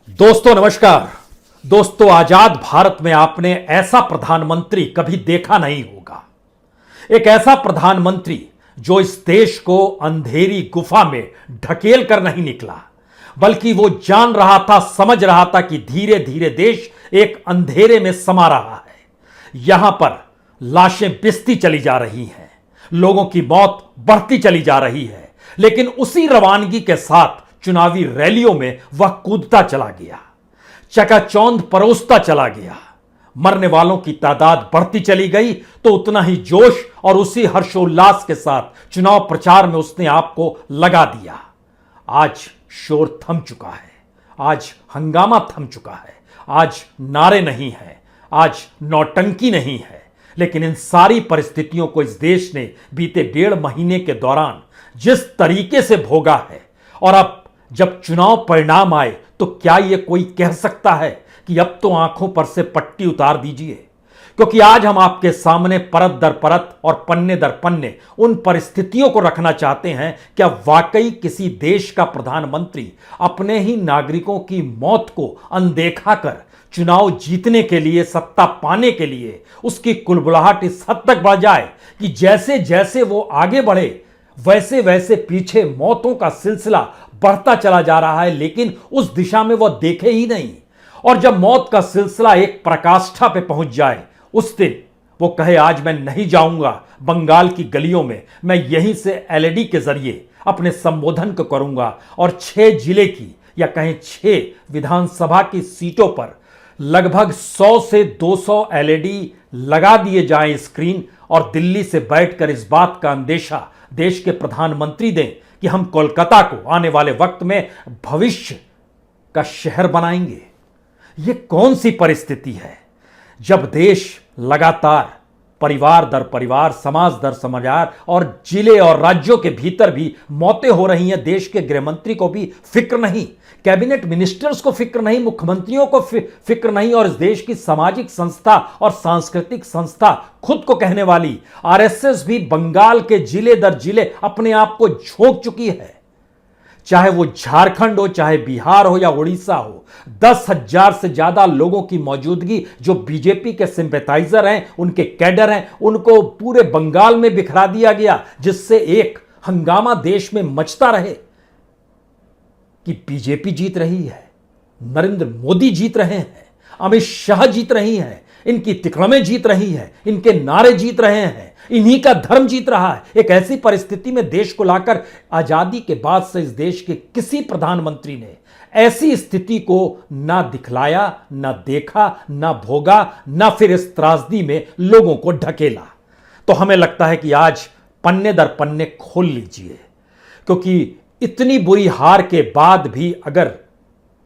दोस्तों नमस्कार। दोस्तों, आजाद भारत में आपने ऐसा प्रधानमंत्री कभी देखा नहीं होगा। एक ऐसा प्रधानमंत्री जो इस देश को अंधेरी गुफा में ढकेल कर नहीं निकला, बल्कि वो जान रहा था, समझ रहा था कि धीरे धीरे देश एक अंधेरे में समा रहा है। यहां पर लाशें बिसती चली जा रही हैं, लोगों की मौत बढ़ती चली जा रही है, लेकिन उसी रवानगी के साथ चुनावी रैलियों में वह कूदता चला गया, चकाचौंध परोसता चला गया। मरने वालों की तादाद बढ़ती चली गई तो उतना ही जोश और उसी हर्षोल्लास के साथ चुनाव प्रचार में उसने आपको लगा दिया। आज शोर थम चुका है, आज हंगामा थम चुका है, आज नारे नहीं है, आज नौटंकी नहीं है। लेकिन इन सारी परिस्थितियों को इस देश ने बीते 1.5 महीने के दौरान जिस तरीके से भोगा है, और अब जब चुनाव परिणाम आए तो क्या यह कोई कह सकता है कि अब तो आंखों पर से पट्टी उतार दीजिए? क्योंकि आज हम आपके सामने परत दर परत और पन्ने दर पन्ने उन परिस्थितियों को रखना चाहते हैं। क्या वाकई किसी देश का प्रधानमंत्री अपने ही नागरिकों की मौत को अनदेखा कर चुनाव जीतने के लिए, सत्ता पाने के लिए उसकी कुलबुलाहट इस हद तक बढ़ जाए कि जैसे जैसे वो आगे बढ़े वैसे वैसे पीछे मौतों का सिलसिला बढ़ता चला जा रहा है, लेकिन उस दिशा में वह देखे ही नहीं। और जब मौत का सिलसिला एक पराकाष्ठा पे पहुंच जाए, उस दिन वो कहे आज मैं नहीं जाऊंगा बंगाल की गलियों में, मैं यहीं से एलईडी के जरिए अपने संबोधन को करूंगा और 6 जिले की या कहें 6 विधानसभा की सीटों पर लगभग 100 से 200 एलईडी लगा दिए जाएं स्क्रीन, और दिल्ली से बैठकर इस बात का अंदेशा देश के प्रधानमंत्री दें कि हम कोलकाता को आने वाले वक्त में भविष्य का शहर बनाएंगे। यह कौन सी परिस्थिति है जब देश लगातार परिवार दर परिवार, समाज दर समाज और जिले और राज्यों के भीतर भी मौतें हो रही हैं। देश के गृहमंत्री को भी फिक्र नहीं, कैबिनेट मिनिस्टर्स को फिक्र नहीं, मुख्यमंत्रियों को फिक्र नहीं, और इस देश की सामाजिक संस्था और सांस्कृतिक संस्था खुद को कहने वाली आरएसएस भी बंगाल के जिले दर जिले अपने आप को झोंक चुकी है। चाहे वो झारखंड हो, चाहे बिहार हो या उड़ीसा हो, 10,000 से ज्यादा लोगों की मौजूदगी, जो बीजेपी के सिंपैथाइजर हैं, उनके कैडर हैं, उनको पूरे बंगाल में बिखरा दिया गया, जिससे एक हंगामा देश में मचता रहे कि बीजेपी जीत रही है, नरेंद्र मोदी जीत रहे हैं, अमित शाह जीत रही हैं, इनकी तिकड़में जीत रही हैं, इनके नारे जीत रहे हैं, इन्हीं का धर्म जीत रहा है। एक ऐसी परिस्थिति में देश को लाकर आजादी के बाद से इस देश के किसी प्रधानमंत्री ने ऐसी स्थिति को ना दिखलाया, ना देखा, ना भोगा, ना फिर इस त्रासदी में लोगों को ढकेला। तो हमें लगता है कि आज पन्ने दर पन्ने खोल लीजिए, क्योंकि इतनी बुरी हार के बाद भी अगर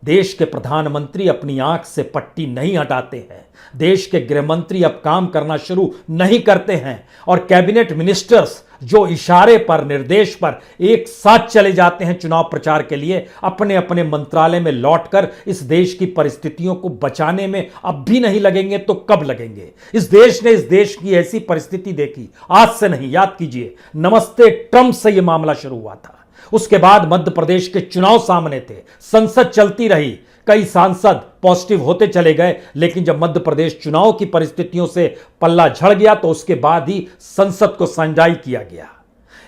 देश के प्रधानमंत्री अपनी आंख से पट्टी नहीं हटाते हैं, देश के गृहमंत्री अब काम करना शुरू नहीं करते हैं, और कैबिनेट मिनिस्टर्स जो इशारे पर, निर्देश पर एक साथ चले जाते हैं चुनाव प्रचार के लिए, अपने अपने मंत्रालय में लौटकर इस देश की परिस्थितियों को बचाने में अब भी नहीं लगेंगे तो कब लगेंगे? इस देश ने इस देश की ऐसी परिस्थिति देखी आज से नहीं, याद कीजिए, नमस्ते ट्रंप से यह मामला शुरू हुआ था। उसके बाद मध्य प्रदेश के चुनाव सामने थे, संसद चलती रही, कई सांसद पॉजिटिव होते चले गए, लेकिन जब मध्य प्रदेश चुनाव की परिस्थितियों से पल्ला झड़ गया तो उसके बाद ही संसद को सैनिटाइज किया गया।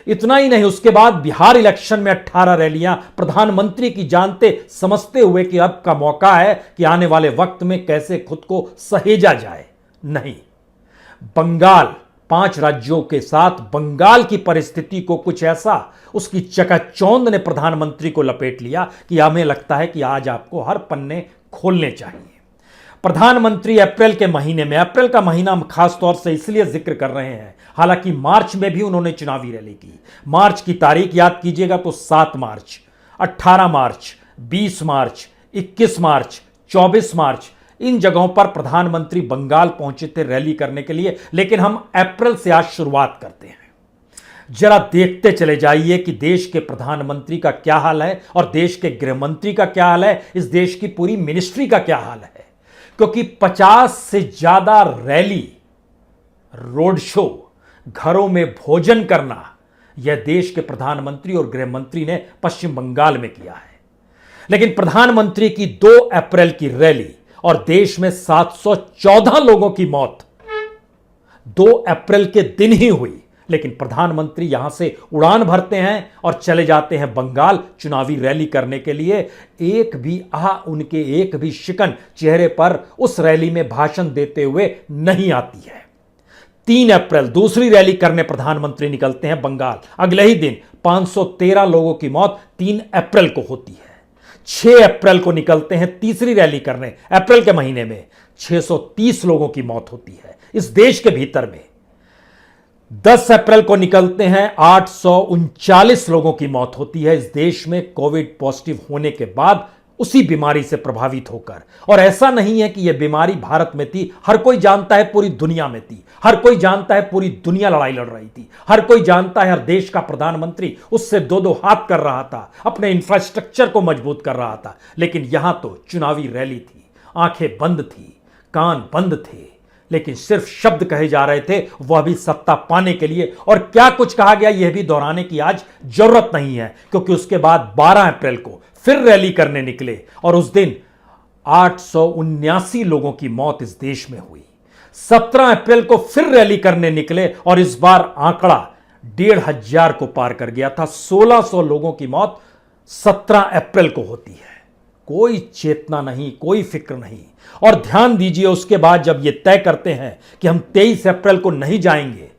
इतना ही नहीं, उसके बाद बिहार इलेक्शन में 18 रैलियां प्रधानमंत्री की, जानते समझते हुए कि अब का मौका है कि आने वाले वक्त में कैसे खुद को सहेजा जाए। नहीं, बंगाल, 5 राज्यों के साथ बंगाल की परिस्थिति को कुछ ऐसा उसकी चकाचौंध ने प्रधानमंत्री को लपेट लिया कि हमें लगता है कि आज आपको हर पन्ने खोलने चाहिए। प्रधानमंत्री अप्रैल के महीने में, अप्रैल का महीना हम खास तौर से इसलिए जिक्र कर रहे हैं, हालांकि मार्च में भी उन्होंने चुनावी रैली की। मार्च की तारीख याद कीजिएगा तो 7 मार्च, 18 मार्च, 20 मार्च, 21 मार्च, 24 मार्च, इन जगहों पर प्रधानमंत्री बंगाल पहुंचे थे रैली करने के लिए। लेकिन हम अप्रैल से आज शुरुआत करते हैं। जरा देखते चले जाइए कि देश के प्रधानमंत्री का क्या हाल है और देश के गृहमंत्री का क्या हाल है, इस देश की पूरी मिनिस्ट्री का क्या हाल है। क्योंकि 50 से ज्यादा रैली, रोड शो, घरों में भोजन करना, यह देश के प्रधानमंत्री और गृहमंत्री ने पश्चिम बंगाल में किया है। लेकिन प्रधानमंत्री की 2 अप्रैल की रैली और देश में 714 लोगों की मौत 2 अप्रैल के दिन ही हुई, लेकिन प्रधानमंत्री यहां से उड़ान भरते हैं और चले जाते हैं बंगाल चुनावी रैली करने के लिए। उनके एक भी शिकन चेहरे पर उस रैली में भाषण देते हुए नहीं आती है। 3 अप्रैल दूसरी रैली करने प्रधानमंत्री निकलते हैं बंगाल। अगले ही दिन 513 लोगों की मौत 3 अप्रैल को होती है। 6 अप्रैल को निकलते हैं तीसरी रैली करने। अप्रैल के महीने में 630 लोगों की मौत होती है इस देश के भीतर में। 10 अप्रैल को निकलते हैं 839 लोगों की मौत होती है इस देश में कोविड पॉजिटिव होने के बाद उसी बीमारी से प्रभावित होकर। और ऐसा नहीं है कि यह बीमारी भारत में थी, हर कोई जानता है पूरी दुनिया में थी, हर कोई जानता है पूरी दुनिया लड़ाई लड़ रही थी, हर कोई जानता है हर देश का प्रधानमंत्री उससे 2-2 हाथ कर रहा था, अपने इंफ्रास्ट्रक्चर को मजबूत कर रहा था। लेकिन यहां तो चुनावी रैली थी, आंखें बंद थी, कान बंद थे, लेकिन सिर्फ शब्द कहे जा रहे थे, वह भी सत्ता पाने के लिए। और क्या कुछ कहा गया यह भी दोहराने की आज जरूरत नहीं है, क्योंकि उसके बाद 12 अप्रैल को फिर रैली करने निकले और उस दिन 879 लोगों की मौत इस देश में हुई। 17 अप्रैल को फिर रैली करने निकले और इस बार आंकड़ा 1500 को पार कर गया था। 1600 लोगों की मौत 17 अप्रैल को होती है। कोई चेतना नहीं, कोई फिक्र नहीं। और ध्यान दीजिए, उसके बाद जब यह तय करते हैं कि हम 23 अप्रैल को नहीं जाएंगे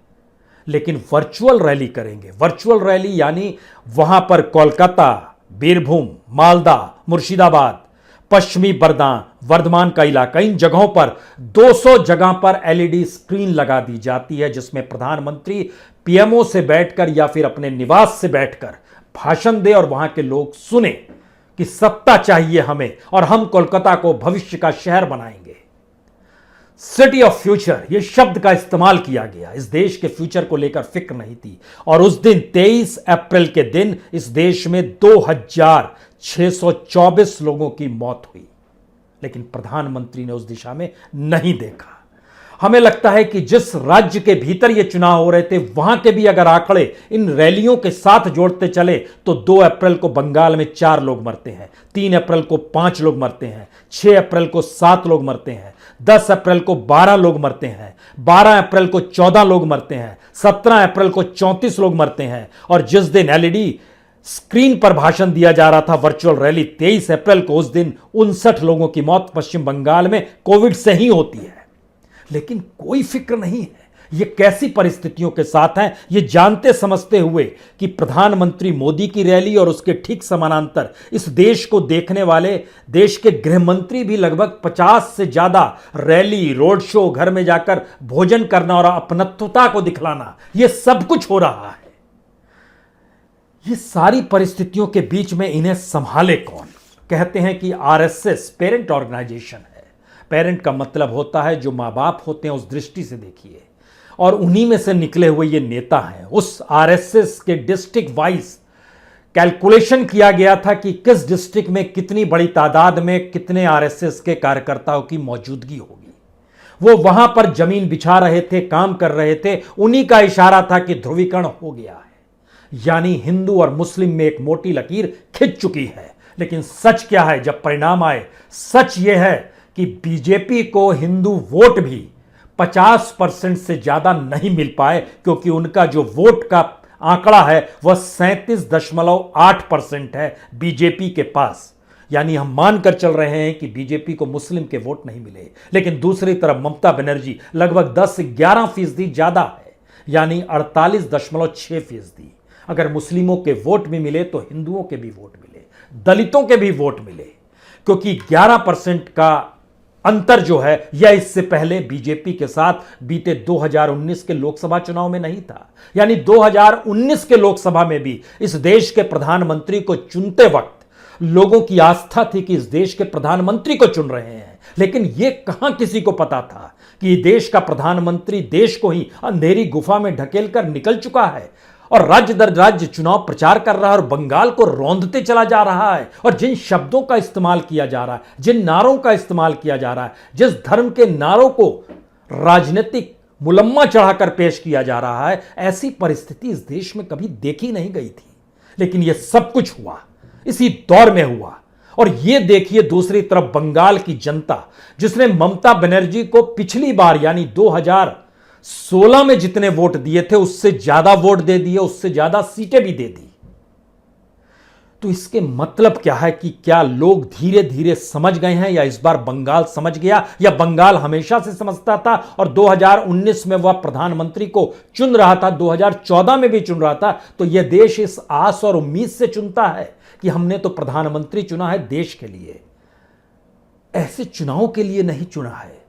लेकिन वर्चुअल रैली करेंगे, वर्चुअल रैली यानी वहां पर कोलकाता, बीरभूम, मालदा, मुर्शिदाबाद, पश्चिमी वर्धमान का इलाका, इन जगहों पर 200 जगह पर एलईडी स्क्रीन लगा दी जाती है जिसमें प्रधानमंत्री पीएमओ से बैठकर या फिर अपने निवास से बैठकर भाषण दे और वहां के लोग सुने कि सत्ता चाहिए हमें और हम कोलकाता को भविष्य का शहर बनाएंगे। सिटी ऑफ फ्यूचर, यह शब्द का इस्तेमाल किया गया। इस देश के फ्यूचर को लेकर फिक्र नहीं थी। और उस दिन 23 अप्रैल के दिन इस देश में 2624 लोगों की मौत हुई, लेकिन प्रधानमंत्री ने उस दिशा में नहीं देखा। हमें लगता है कि जिस राज्य के भीतर ये चुनाव हो रहे थे वहां के भी अगर आंकड़े इन रैलियों के साथ जोड़ते चले तो 2 अप्रैल को बंगाल में 4 लोग मरते हैं, 3 अप्रैल को 5 लोग मरते हैं, 6 अप्रैल को 7 लोग मरते हैं, 10 अप्रैल को 12 लोग मरते हैं, 12 अप्रैल को 14 लोग मरते हैं, 17 अप्रैल को 34 लोग मरते हैं। और जिस दिन एलईडी स्क्रीन पर भाषण दिया जा रहा था, वर्चुअल रैली, 23 अप्रैल को, उस दिन 59 लोगों की मौत पश्चिम बंगाल में कोविड से ही होती है। लेकिन कोई फिक्र नहीं है। ये कैसी परिस्थितियों के साथ हैं, ये जानते समझते हुए कि प्रधानमंत्री मोदी की रैली और उसके ठीक समानांतर इस देश को देखने वाले देश के गृह मंत्री भी लगभग 50 से ज्यादा रैली, रोड शो, घर में जाकर भोजन करना और अपनत्वता को दिखलाना, यह सब कुछ हो रहा है। ये सारी परिस्थितियों के बीच में इन्हें संभाले कौन? कहते हैं कि आरएसएस पेरेंट ऑर्गेनाइजेशन है। पेरेंट का मतलब होता है जो मां बाप होते हैं, उस दृष्टि से देखिए। और उन्हीं में से निकले हुए ये नेता हैं। उस आरएसएस के डिस्ट्रिक्ट वाइज कैलकुलेशन किया गया था कि किस डिस्ट्रिक्ट में कितनी बड़ी तादाद में कितने आरएसएस के कार्यकर्ताओं की मौजूदगी होगी। वो वहां पर जमीन बिछा रहे थे, काम कर रहे थे। उन्हीं का इशारा था कि ध्रुवीकरण हो गया है, यानी हिंदू और मुस्लिम में एक मोटी लकीर खिंच चुकी है। लेकिन सच क्या है जब परिणाम आए? सच यह है कि बीजेपी को हिंदू वोट भी 50% से ज्यादा नहीं मिल पाए, क्योंकि उनका जो वोट का आंकड़ा है वह 37.8% है बीजेपी के पास। यानी हम मानकर चल रहे हैं कि बीजेपी को मुस्लिम के वोट नहीं मिले। लेकिन दूसरी तरफ ममता बनर्जी लगभग 10 से 11% ज्यादा है, यानी 48.6%। अगर मुस्लिमों के वोट भी मिले तो हिंदुओं के भी वोट मिले, दलितों के भी वोट मिले, क्योंकि 11% का अंतर जो है यह इससे पहले बीजेपी के साथ बीते 2019 के लोकसभा चुनाव में नहीं था। यानी 2019 के लोकसभा में भी इस देश के प्रधानमंत्री को चुनते वक्त लोगों की आस्था थी कि इस देश के प्रधानमंत्री को चुन रहे हैं। लेकिन यह कहां किसी को पता था कि देश का प्रधानमंत्री देश को ही अंधेरी गुफा में ढकेलकर निकल चुका है और राज्य दर राज्य चुनाव प्रचार कर रहा है और बंगाल को रौंदते चला जा रहा है। और जिन शब्दों का इस्तेमाल किया जा रहा है, जिन नारों का इस्तेमाल किया जा रहा है, जिस धर्म के नारों को राजनीतिक मुलम्मा चढ़ाकर पेश किया जा रहा है, ऐसी परिस्थिति इस देश में कभी देखी नहीं गई थी। लेकिन यह सब कुछ हुआ, इसी दौर में हुआ। और यह देखिए दूसरी तरफ बंगाल की जनता, जिसने ममता बनर्जी को पिछली बार यानी 2016 में जितने वोट दिए थे उससे ज्यादा वोट दे दिए, उससे ज्यादा सीटें भी दे दी। तो इसके मतलब क्या है कि क्या लोग धीरे धीरे समझ गए हैं, या इस बार बंगाल समझ गया, या बंगाल हमेशा से समझता था और 2019 में वह प्रधानमंत्री को चुन रहा था, 2014 में भी चुन रहा था। तो यह देश इस आस और उम्मीद से चुनता है कि हमने तो प्रधानमंत्री चुना है देश के लिए, ऐसे चुनाव के लिए नहीं चुना है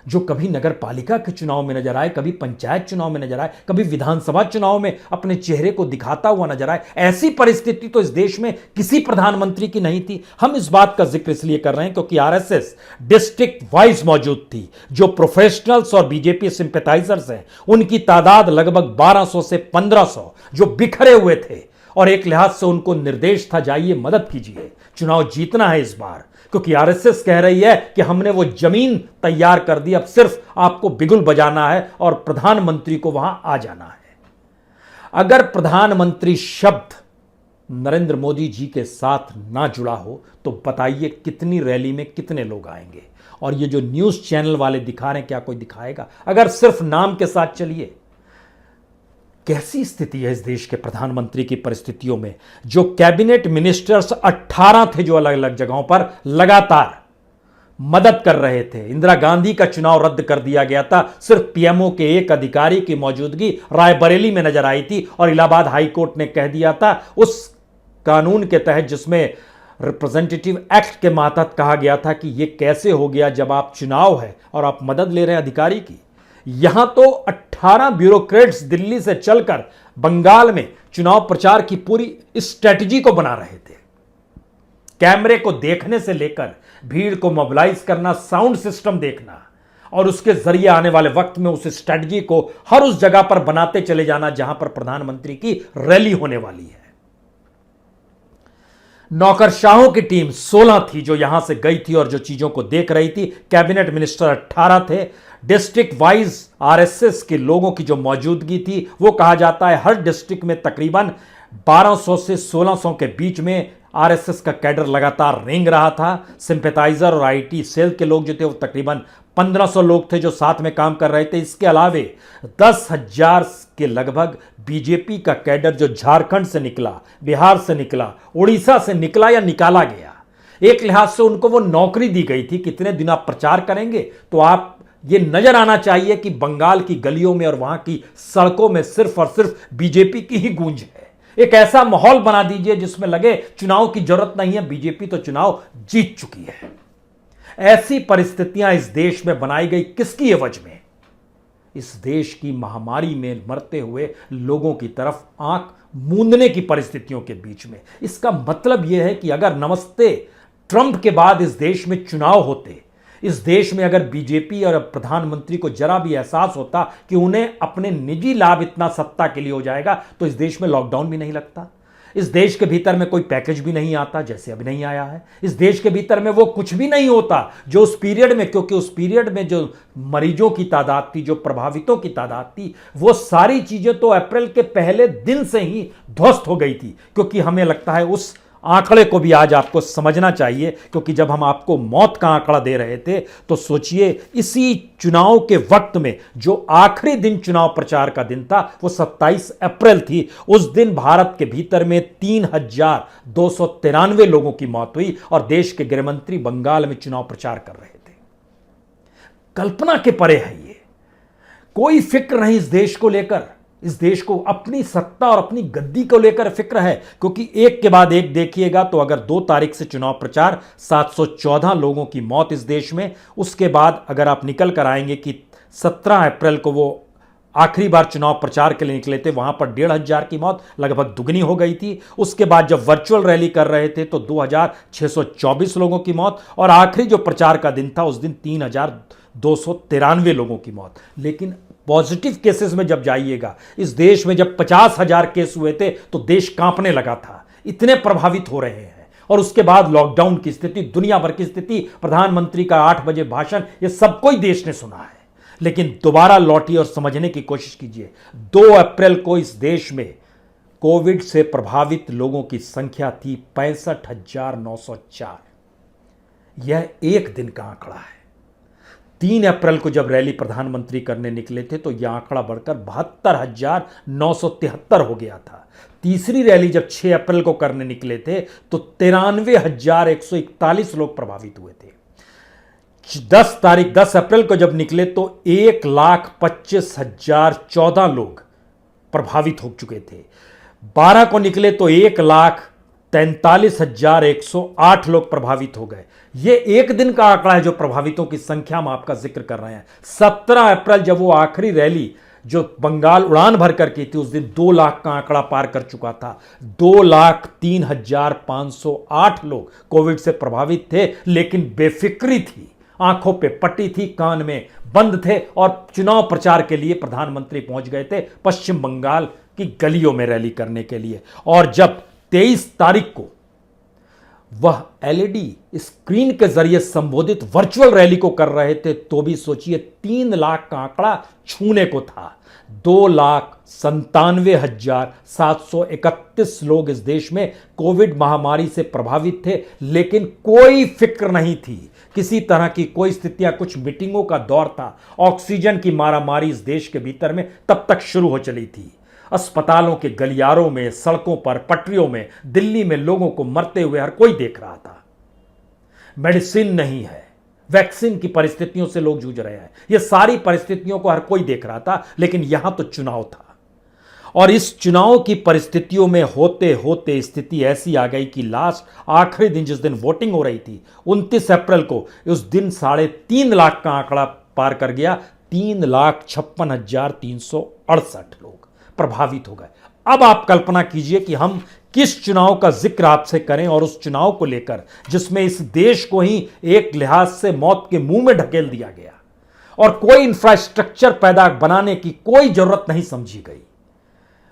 जो कभी नगर पालिका के चुनाव में नजर आए, कभी पंचायत चुनाव में नजर आए, कभी विधानसभा चुनाव में अपने चेहरे को दिखाता हुआ नजर आए। ऐसी परिस्थिति तो इस देश में किसी प्रधानमंत्री की नहीं थी। हम इस बात का जिक्र इसलिए कर रहे हैं क्योंकि आरएसएस डिस्ट्रिक्ट वाइज मौजूद थी। जो प्रोफेशनल्स और बीजेपी सिंपैथाइजर्स हैं उनकी तादाद लगभग 1200 से 1500 जो बिखरे हुए थे, और एक लिहाज से उनको निर्देश था जाइए मदद कीजिए, चुनाव जीतना है इस बार, क्योंकि आरएसएस कह रही है कि हमने वो जमीन तैयार कर दी, अब सिर्फ आपको बिगुल बजाना है और प्रधानमंत्री को वहां आ जाना है। अगर प्रधानमंत्री शब्द नरेंद्र मोदी जी के साथ ना जुड़ा हो तो बताइए कितनी रैली में कितने लोग आएंगे। और ये जो न्यूज चैनल वाले दिखा रहे हैं, क्या कोई दिखाएगा? अगर सिर्फ नाम के साथ चलिए, कैसी स्थिति है इस देश के प्रधानमंत्री की परिस्थितियों में? जो कैबिनेट मिनिस्टर्स 18 थे जो अलग अलग जगहों पर लगातार मदद कर रहे थे। इंदिरा गांधी का चुनाव रद्द कर दिया गया था, सिर्फ पीएमओ के एक अधिकारी की मौजूदगी रायबरेली में नजर आई थी, और इलाहाबाद हाई कोर्ट ने कह दिया था उस कानून के तहत जिसमें रिप्रेजेंटेटिव एक्ट के मातहत कहा गया था कि यह कैसे हो गया जब आप चुनाव है और आप मदद ले रहे हैं अधिकारी की। यहां तो 18 ब्यूरोक्रेट्स दिल्ली से चलकर बंगाल में चुनाव प्रचार की पूरी स्ट्रेटजी को बना रहे थे। कैमरे को देखने से लेकर भीड़ को मोबिलाइज करना, साउंड सिस्टम देखना, और उसके जरिए आने वाले वक्त में उस स्ट्रेटजी को हर उस जगह पर बनाते चले जाना जहां पर प्रधानमंत्री की रैली होने वाली है। नौकरशाहों की टीम 16 थी जो यहां से गई थी और जो चीजों को देख रही थी। कैबिनेट मिनिस्टर 18 थे। डिस्ट्रिक्ट वाइज आरएसएस के लोगों की जो मौजूदगी थी, वो कहा जाता है हर डिस्ट्रिक्ट में तकरीबन 1200 से 1600 के बीच में आरएसएस का कैडर लगातार रेंग रहा था। सिंपैथाइजर और आईटी सेल के लोग जो थे वो तकरीबन 1500 लोग थे जो साथ में काम कर रहे थे। इसके अलावे 10,000 के लगभग बीजेपी का कैडर जो झारखंड से निकला, बिहार से निकला, उड़ीसा से निकला या निकाला गया। एक लिहाज से उनको वो नौकरी दी गई थी, कितने दिन आप प्रचार करेंगे तो आप ये नजर आना चाहिए कि बंगाल की गलियों में और वहां की सड़कों में सिर्फ और सिर्फ बीजेपी की ही गूंज है। एक ऐसा माहौल बना दीजिए जिसमें लगे चुनाव की जरूरत नहीं है, बीजेपी तो चुनाव जीत चुकी है। ऐसी परिस्थितियां इस देश में बनाई गई किसकी एवज में? इस देश की महामारी में मरते हुए लोगों की तरफ आंख मूंदने की परिस्थितियों के बीच में। इसका मतलब यह है कि अगर नमस्ते ट्रंप के बाद इस देश में चुनाव होते, इस देश में अगर बीजेपी और प्रधानमंत्री को जरा भी एहसास होता कि उन्हें अपने निजी लाभ इतना सत्ता के लिए हो जाएगा, तो इस देश में लॉकडाउन भी नहीं लगता, इस देश के भीतर में कोई पैकेज भी नहीं आता जैसे अभी नहीं आया है, इस देश के भीतर में वो कुछ भी नहीं होता जो उस पीरियड में, क्योंकि उस पीरियड में जो मरीजों की तादाद थी, जो प्रभावितों की तादाद थी, वो सारी चीजें तो अप्रैल के पहले दिन से ही ध्वस्त हो गई थी। क्योंकि हमें लगता है उस आंकड़े को भी आज आपको समझना चाहिए, क्योंकि जब हम आपको मौत का आंकड़ा दे रहे थे तो सोचिए इसी चुनाव के वक्त में जो आखिरी दिन चुनाव प्रचार का दिन था वो 27 अप्रैल थी। उस दिन भारत के भीतर में 3,293 लोगों की मौत हुई और देश के गृहमंत्री बंगाल में चुनाव प्रचार कर रहे थे। कल्पना के परे है ये। कोई फिक्र नहीं इस देश को लेकर। इस देश को अपनी सत्ता और अपनी गद्दी को लेकर फिक्र है, क्योंकि एक के बाद एक देखिएगा तो अगर 2 तारीख से चुनाव प्रचार, 714 लोगों की मौत इस देश में। उसके बाद अगर आप निकल कर आएंगे कि 17 अप्रैल को वो आखिरी बार चुनाव प्रचार के लिए निकले थे, वहां पर 1,500 की मौत लगभग दुगनी हो गई थी। उसके बाद जब वर्चुअल रैली कर रहे थे तो 2,624 लोगों की मौत, और आखिरी जो प्रचार का दिन था उस दिन 3,293 लोगों की मौत। लेकिन पॉजिटिव केसेस में जब जाइएगा, इस देश में जब 50,000 केस हुए थे तो देश कांपने लगा था, इतने प्रभावित हो रहे हैं। और उसके बाद लॉकडाउन की स्थिति, दुनिया भर की स्थिति, प्रधानमंत्री का 8 बजे भाषण, ये सब कोई देश ने सुना है। लेकिन दोबारा लौटिए और समझने की कोशिश कीजिए। 2 अप्रैल को इस देश में कोविड से प्रभावित लोगों की संख्या थी 65,904। यह एक दिन का आंकड़ा है। 3 अप्रैल को जब रैली प्रधानमंत्री करने निकले थे तो यह आंकड़ा बढ़कर 72,973 हो गया था। तीसरी रैली जब 6 अप्रैल को करने निकले थे तो 93,141 लोग प्रभावित हुए थे। 10 अप्रैल को जब निकले तो 1,25,014 लोग प्रभावित हो चुके थे। 12 को निकले तो 1,43,108 लोग प्रभावित हो गए। यह एक दिन का आंकड़ा है जो प्रभावितों की संख्या में आपका जिक्र कर रहे हैं। 17 अप्रैल जब वो आखिरी रैली जो बंगाल उड़ान भर कर की थी उस दिन 2 लाख का आंकड़ा पार कर चुका था। 2,03,508 लोग कोविड से प्रभावित थे, लेकिन बेफिक्री थी, आंखों पे पट्टी थी, कान में बंद थे और चुनाव प्रचार के लिए प्रधानमंत्री पहुंच गए थे पश्चिम बंगाल की गलियों में रैली करने के लिए। और जब 23 तारीख को वह एलईडी स्क्रीन के जरिए संबोधित वर्चुअल रैली को कर रहे थे तो भी सोचिए 3 लाख का आंकड़ा छूने को था। 2,97,731 लोग इस देश में कोविड महामारी से प्रभावित थे, लेकिन कोई फिक्र नहीं थी, किसी तरह की कोई स्थितियां, कुछ मीटिंगों का दौर था। ऑक्सीजन की मारामारी इस देश के भीतर में तब तक शुरू हो चली थी। अस्पतालों के गलियारों में, सड़कों पर, पटरियों में दिल्ली में लोगों को मरते हुए हर कोई देख रहा था। मेडिसिन नहीं है, वैक्सीन की परिस्थितियों से लोग जूझ रहे हैं। ये सारी परिस्थितियों को हर कोई देख रहा था, लेकिन यहां तो चुनाव था और इस चुनाव की परिस्थितियों में होते होते स्थिति ऐसी आ गई कि लास्ट आखिरी दिन जिस दिन वोटिंग हो रही थी 29 अप्रैल को, उस दिन 3.5 लाख का आंकड़ा पार कर गया। 3,56,368 लोग प्रभावित हो गए। अब आप कल्पना कीजिए कि हम किस चुनाव का जिक्र आपसे करें और उस चुनाव को लेकर जिसमें इस देश को ही एक लिहाज से मौत के मुंह में ढकेल दिया गया और कोई इंफ्रास्ट्रक्चर पैदा बनाने की कोई जरूरत नहीं समझी गई।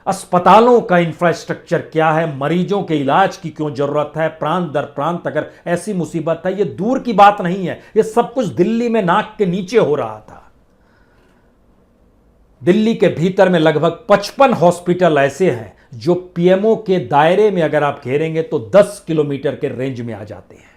अस्पतालों का इंफ्रास्ट्रक्चर क्या है, मरीजों के इलाज की क्यों जरूरत है, प्रांत दर प्रांत अगर ऐसी मुसीबत है, यह दूर की बात नहीं है, यह सब कुछ दिल्ली में नाक के नीचे हो रहा था। दिल्ली के भीतर में लगभग 55 हॉस्पिटल ऐसे हैं जो पीएमओ के दायरे में अगर आप घेरेंगे तो 10 किलोमीटर के रेंज में आ जाते हैं।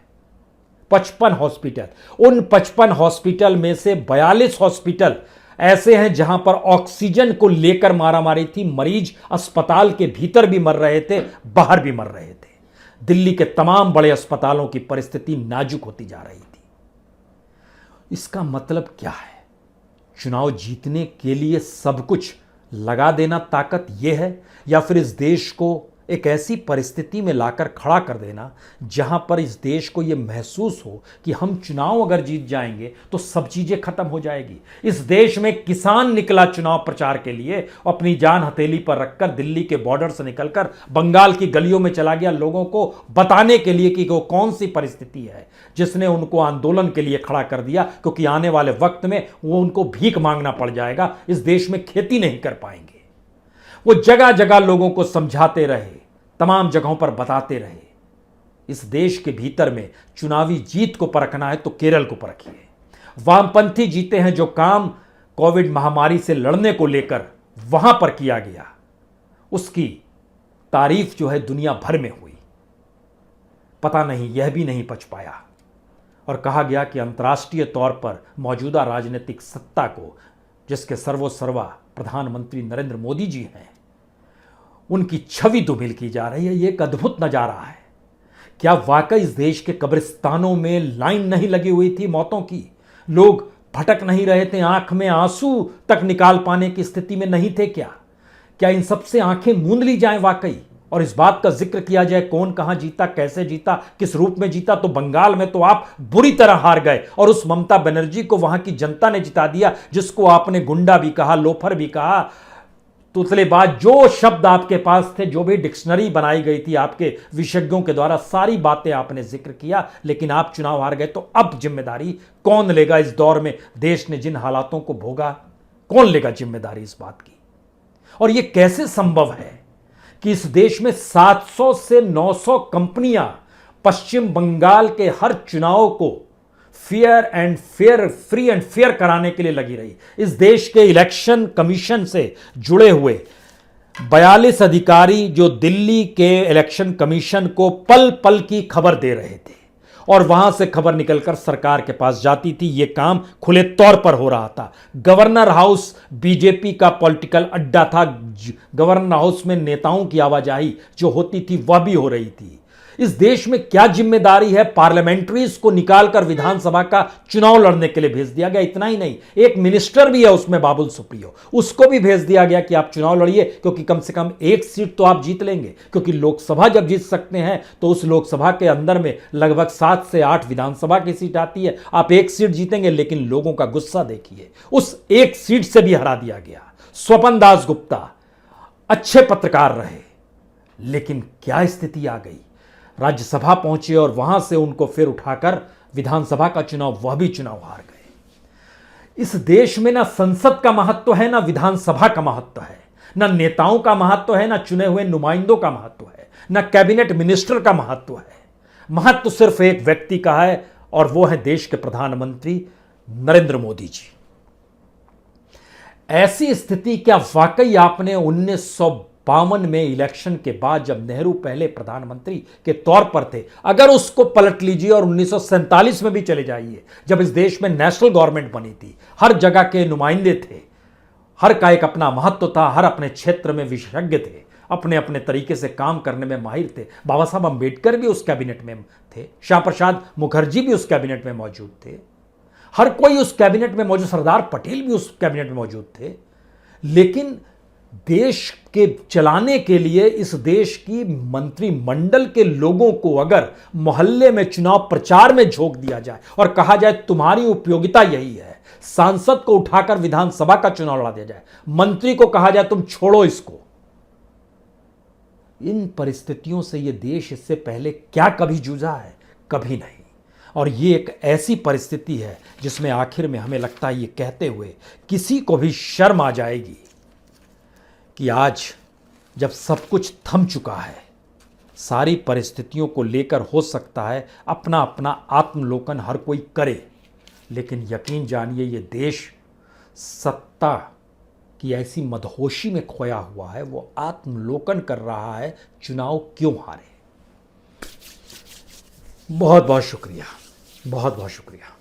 55 हॉस्पिटल, उन 55 हॉस्पिटल में से 42 हॉस्पिटल ऐसे हैं जहां पर ऑक्सीजन को लेकर मारामारी थी। मरीज अस्पताल के भीतर भी मर रहे थे, बाहर भी मर रहे थे। दिल्ली के तमाम बड़े अस्पतालों की परिस्थिति नाजुक होती जा रही थी। इसका मतलब क्या है? चुनाव जीतने के लिए सब कुछ लगा देना ताकत यह है, या फिर इस देश को एक ऐसी परिस्थिति में लाकर खड़ा कर देना जहां पर इस देश को यह महसूस हो कि हम चुनाव अगर जीत जाएंगे तो सब चीजें खत्म हो जाएगी। इस देश में किसान निकला चुनाव प्रचार के लिए, अपनी जान हथेली पर रखकर दिल्ली के बॉर्डर से निकलकर बंगाल की गलियों में चला गया, लोगों को बताने के लिए कि वो कौन सी परिस्थिति है जिसने उनको आंदोलन के लिए खड़ा कर दिया, क्योंकि आने वाले वक्त में वो उनको भीख मांगना पड़ जाएगा, इस देश में खेती नहीं कर पाएंगे। वो जगह जगह लोगों को समझाते रहे, तमाम जगहों पर बताते रहे। इस देश के भीतर में चुनावी जीत को परखना है तो केरल को परखिए। वामपंथी जीते हैं जो काम कोविड महामारी से लड़ने को लेकर वहां पर किया गया, उसकी तारीफ जो है दुनिया भर में हुई। पता नहीं यह भी नहीं पच पाया और कहा गया कि अंतर्राष्ट्रीय तौर पर मौजूदा राजनीतिक सत्ता को, जिसके सर्वोसर्वा प्रधानमंत्री नरेंद्र मोदी जी हैं, उनकी छवि धूमिल की जा रही है। यह एक अद्भुत नजारा है। क्या वाकई इस देश के कब्रिस्तानों में लाइन नहीं लगी हुई थी मौतों की? लोग भटक नहीं रहे थे, आंख में आंसू तक निकाल पाने की स्थिति में नहीं थे क्या? क्या इन सबसे आंखें मूंद ली जाएं वाकई और इस बात का जिक्र किया जाए कौन कहां जीता, कैसे जीता, किस रूप में जीता? तो बंगाल में तो आप बुरी तरह हार गए और उस ममता बनर्जी को वहां की जनता ने जिता दिया, जिसको आपने गुंडा भी कहा, लोफर भी कहा, तुतलेबाज, जो शब्द आपके पास थे, जो भी डिक्शनरी बनाई गई थी आपके विशेषज्ञों के द्वारा, सारी बातें आपने जिक्र किया, लेकिन आप चुनाव हार गए। तो अब जिम्मेदारी कौन लेगा? इस दौर में देश ने जिन हालातों को भोगा, कौन लेगा जिम्मेदारी इस बात की? और यह कैसे संभव है कि इस देश में 700 से 900 कंपनियां पश्चिम बंगाल के हर चुनाव को fair and fair, free and fair कराने के लिए लगी रही? इस देश के इलेक्शन कमीशन से जुड़े हुए 42 अधिकारी जो दिल्ली के इलेक्शन कमीशन को पल पल की खबर दे रहे थे और वहां से खबर निकलकर सरकार के पास जाती थी। यह काम खुले तौर पर हो रहा था। गवर्नर हाउस बीजेपी का पॉलिटिकल अड्डा था। गवर्नर हाउस में नेताओं की आवाजाही जो होती थी वह भी हो रही थी। इस देश में क्या जिम्मेदारी है, पार्लियामेंट्रीज को निकालकर विधानसभा का चुनाव लड़ने के लिए भेज दिया गया। इतना ही नहीं, एक मिनिस्टर भी है उसमें, बाबुल सुप्रियो, उसको भी भेज दिया गया कि आप चुनाव लड़िए, क्योंकि कम से कम एक सीट तो आप जीत लेंगे। क्योंकि लोकसभा जब जीत सकते हैं तो उस लोकसभा के अंदर में लगभग 7 से 8 विधानसभा की सीट आती है। आप एक सीट जीतेंगे, लेकिन लोगों का गुस्सा देखिए, उस एक सीट से भी हरा दिया गया। स्वपन दास गुप्ता अच्छे पत्रकार रहे, लेकिन क्या स्थिति आ गई। राज्यसभा पहुंचे और वहां से उनको फिर उठाकर विधानसभा का चुनाव, वह भी चुनाव हार गए। इस देश में ना संसद का महत्व है, ना विधानसभा का महत्व है, ना नेताओं का महत्व है, ना चुने हुए नुमाइंदों का महत्व है, ना कैबिनेट मिनिस्टर का महत्व है। महत्व सिर्फ एक व्यक्ति का है, और वो है देश के प्रधानमंत्री नरेंद्र मोदी जी। ऐसी स्थिति क्या वाकई आपने 1952 में इलेक्शन के बाद, जब नेहरू पहले प्रधानमंत्री के तौर पर थे, अगर उसको पलट लीजिए और 1947 में भी चले जाइए, जब इस देश में नेशनल गवर्नमेंट बनी थी, हर जगह के नुमाइंदे थे, हर का एक अपना महत्व था, हर अपने क्षेत्र में विशेषज्ञ थे, अपने अपने तरीके से काम करने में माहिर थे। बाबा साहब अंबेडकर भी उस कैबिनेट में थे, श्यामा प्रसाद मुखर्जी भी उस कैबिनेट में मौजूद थे, हर कोई उस कैबिनेट में मौजूद, सरदार पटेल भी उस कैबिनेट में मौजूद थे। लेकिन देश के चलाने के लिए इस देश की मंत्रिमंडल के लोगों को अगर मोहल्ले में चुनाव प्रचार में झोंक दिया जाए और कहा जाए तुम्हारी उपयोगिता यही है, सांसद को उठाकर विधानसभा का चुनाव लड़ा दिया जाए, मंत्री को कहा जाए तुम छोड़ो इसको, इन परिस्थितियों से यह देश इससे पहले क्या कभी जूझा है? कभी नहीं। और ये एक ऐसी परिस्थिति है जिसमें आखिर में हमें लगता है ये कहते हुए किसी को भी शर्म आ जाएगी कि आज जब सब कुछ थम चुका है, सारी परिस्थितियों को लेकर हो सकता है अपना अपना आत्मलोकन हर कोई करे, लेकिन यकीन जानिए ये देश सत्ता की ऐसी मदहोशी में खोया हुआ है, वो आत्मलोकन कर रहा है चुनाव क्यों हारे। बहुत बहुत शुक्रिया, बहुत बहुत शुक्रिया।